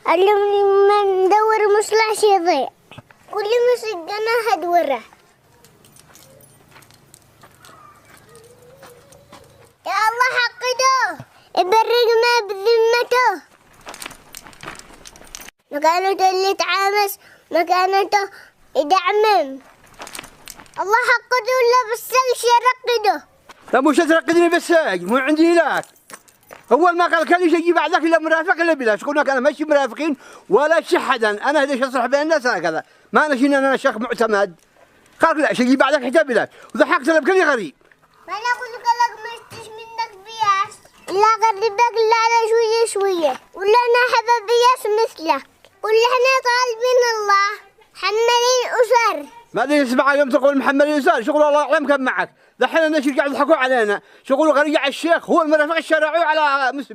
علمني من ندور مصلح شي يضيع، كل مسجنا هدوره. يا الله حقده يبرق ما بذمته، مكانته اللي يتعامس مكانته يدعمم. الله حقده ولا بالسلش يرقده. طب وش ترقدني بالساق؟ مو عندي لك. اول ما قال كان يجي بعدك الا مرافق الا بلاش، يقول لك انا ماشي مرافقين ولا شي حدا، انا ليش اصلح بين الناس هكذا؟ ما انا شيء انا شيخ معتمد. قال لا شيء بعدك حتى بلاش، وضحكت انا بكل غريب. ما انا اقول لك ما اشتش منك بياس، لا قربك لا على شويه شويه، ولا انا حبب بياس مثلك، ولا احنا طالبين الله حملين اسر. ما ادري اسمع يوم تقول محمد يسار شغل الله اعلم كم معك، دحين الناس قاعد يضحكوا علينا، شغل غريب على الشيخ هو المرافق الشرعي على مسلم.